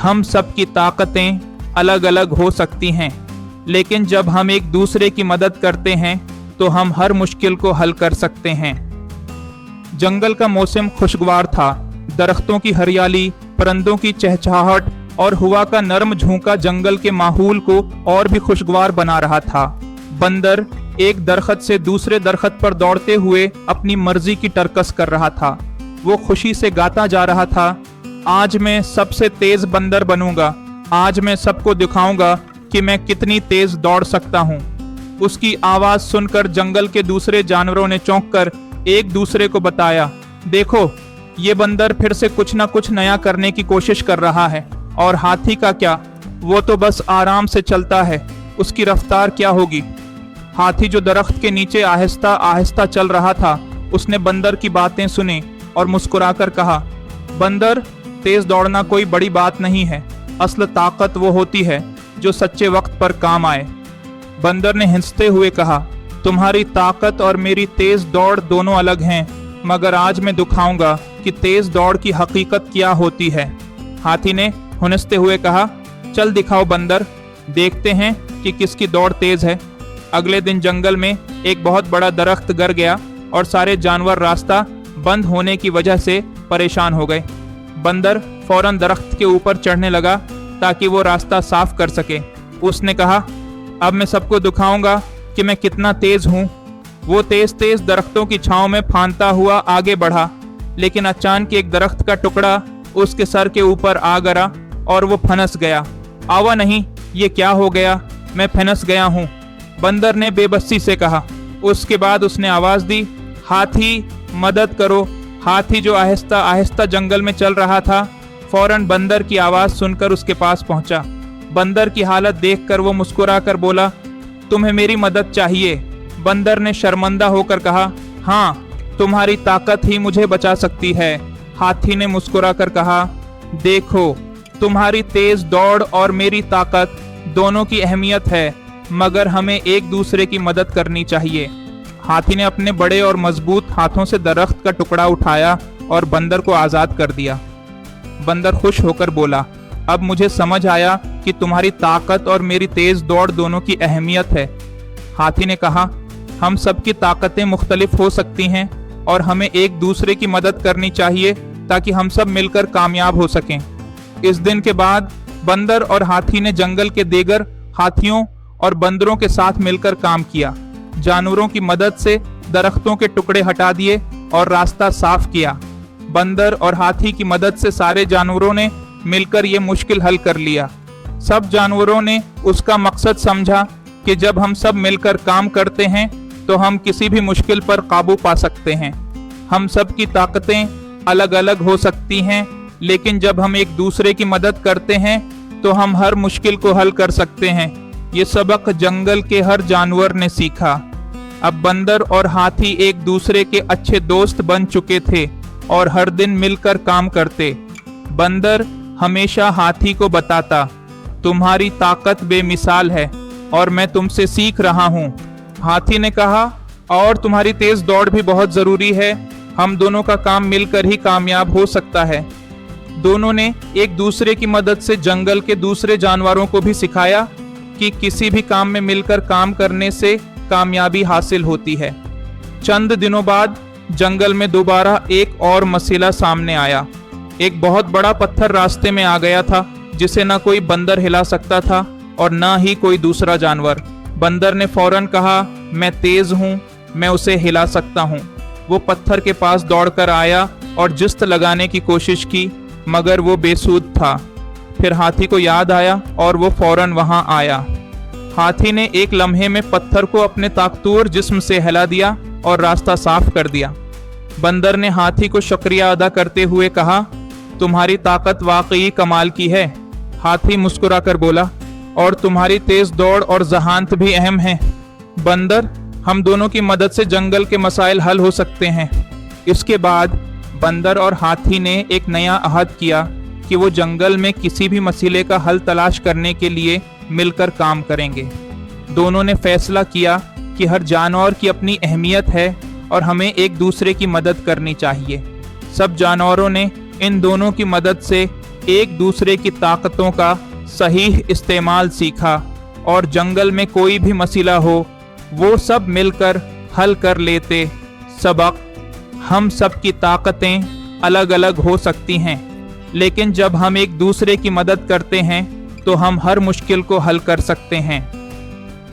हम सब की ताकतें अलग अलग हो सकती हैं, लेकिन जब हम एक दूसरे की मदद करते हैं तो हम हर मुश्किल को हल कर सकते हैं। जंगल का मौसम खुशगवार था। दरख्तों की हरियाली, परिंदों की चहचहाहट और हवा का नरम झोंका जंगल के माहौल को और भी खुशगवार बना रहा था। बंदर एक दरख्त से दूसरे दरख्त पर दौड़ते हुए अपनी मर्जी की टरकस कर रहा था। वो खुशी से गाता जा रहा था, आज मैं सबसे तेज बंदर बनूंगा, आज मैं सबको दिखाऊंगा कि मैं कितनी तेज दौड़ सकता हूँ। उसकी आवाज सुनकर जंगल के दूसरे जानवरों ने चौंककर एक दूसरे को बताया, देखो ये बंदर फिर से कुछ ना कुछ नया करने की कोशिश कर रहा है। और हाथी का क्या, वो तो बस आराम से चलता है, उसकी रफ्तार क्या होगी। हाथी जो दरख्त के नीचे आहिस्ता आहिस्ता चल रहा था, उसने बंदर की बातें सुनी और मुस्कुराकर कहा, बंदर, तेज दौड़ना कोई बड़ी बात नहीं है, असल ताकत वो होती है जो सच्चे वक्त पर काम आए। बंदर ने हंसते हुए कहा, तुम्हारी ताकत और मेरी तेज दौड़ दोनों अलग हैं, मगर आज मैं दिखाऊंगा कि तेज दौड़ की हकीकत क्या होती है। हाथी ने हंसते हुए कहा, चल दिखाओ बंदर, देखते हैं कि किसकी दौड़ तेज है। अगले दिन जंगल में एक बहुत बड़ा दरख्त गिर गया और सारे जानवर रास्ता बंद होने की वजह से परेशान हो गए। बंदर फौरन दरख्त के ऊपर चढ़ने लगा ताकि वो रास्ता साफ कर सके। उसने कहा, अब मैं सबको दिखाऊंगा कि मैं कितना तेज हूँ। वो तेज तेज दरख्तों की छांव में फांदता हुआ आगे बढ़ा, लेकिन अचानक एक दरख्त का टुकड़ा उसके सर के ऊपर आ गिरा और वो फंस गया। आवा नहीं, ये क्या हो गया, मैं फंस गया हूँ, बंदर ने बेबसी से कहा। उसके बाद उसने आवाज दी, हाथी मदद करो। हाथी जो आहिस्ता आहिस्ता जंगल में चल रहा था, फौरन बंदर की आवाज सुनकर उसके पास पहुंचा। बंदर की हालत देखकर वो मुस्कुराकर बोला, तुम्हें मेरी मदद चाहिए। बंदर ने शर्मिंदा होकर कहा, हाँ, तुम्हारी ताकत ही मुझे बचा सकती है। हाथी ने मुस्कुराकर कहा, देखो, तुम्हारी तेज दौड़ और मेरी ताकत दोनों की अहमियत है, मगर हमें एक दूसरे की मदद करनी चाहिए। हाथी ने अपने बड़े और मजबूत हाथों से दरख्त का टुकड़ा उठाया और बंदर को आज़ाद कर दिया। बंदर खुश होकर बोला, अब मुझे समझ आया कि तुम्हारी ताकत और मेरी तेज दौड़ दोनों की अहमियत है। हाथी ने कहा, हम सब की ताकतें मुख्तलिफ हो सकती हैं और हमें एक दूसरे की मदद करनी चाहिए ताकि हम सब मिलकर कामयाब हो सकें। इस दिन के बाद बंदर और हाथी ने जंगल के दीगर हाथियों और बंदरों के साथ मिलकर काम किया। जानवरों की मदद से दरख्तों के टुकड़े हटा दिए और रास्ता साफ किया। बंदर और हाथी की मदद से सारे जानवरों ने मिलकर ये मुश्किल हल कर लिया। सब जानवरों ने उसका मकसद समझा कि जब हम सब मिलकर काम करते हैं तो हम किसी भी मुश्किल पर काबू पा सकते हैं। हम सब की ताकतें अलग अलग हो सकती हैं, लेकिन जब हम एक दूसरे की मदद करते हैं तो हम हर मुश्किल को हल कर सकते हैं। ये सबक जंगल के हर जानवर ने सीखा। अब बंदर और हाथी एक दूसरे के अच्छे दोस्त बन चुके थे और हर दिन मिलकर काम करते। बंदर हमेशा हाथी को बताता, तुम्हारी ताकत बेमिसाल है और मैं तुमसे सीख रहा हूँ। हाथी ने कहा, और तुम्हारी तेज दौड़ भी बहुत जरूरी है, हम दोनों का काम मिलकर ही कामयाब हो सकता है। दोनों ने एक दूसरे की मदद से जंगल के दूसरे जानवरों को भी सिखाया कि किसी भी काम में मिलकर काम करने से कामयाबी हासिल होती है। चंद दिनों बाद जंगल में दोबारा एक और मसला सामने आया। एक बहुत बड़ा पत्थर रास्ते में आ गया था जिसे न कोई बंदर हिला सकता था और न ही कोई दूसरा जानवर। बंदर ने फौरन कहा, मैं तेज हूँ, मैं उसे हिला सकता हूँ। वो पत्थर के पास दौड़कर आया और जिस्त लगाने की कोशिश की, मगर वो बेसूद था। फिर हाथी को याद आया और वो फौरन वहां आया। हाथी ने एक लम्हे में पत्थर को अपने ताकतवर जिस्म से हिला दिया और रास्ता साफ कर दिया। बंदर ने हाथी को शुक्रिया अदा करते हुए कहा, तुम्हारी ताकत वाकई कमाल की है। हाथी मुस्कुराकर बोला, और तुम्हारी तेज दौड़ और ज़हानत भी अहम है। बंदर, हम दोनों की मदद से जंगल के मसाइल हल हो सकते हैं। इसके बाद बंदर और हाथी ने एक नया अहद किया कि वो जंगल में किसी भी मसले का हल तलाश करने के लिए मिलकर काम करेंगे। दोनों ने फैसला किया कि हर जानवर की अपनी अहमियत है और हमें एक दूसरे की मदद करनी चाहिए। सब जानवरों ने इन दोनों की मदद से एक दूसरे की ताकतों का सही इस्तेमाल सीखा और जंगल में कोई भी मसला हो वो सब मिलकर हल कर लेते। सबक: हम सब की ताकतें अलग अलग हो सकती हैं, लेकिन जब हम एक दूसरे की मदद करते हैं तो हम हर मुश्किल को हल कर सकते हैं।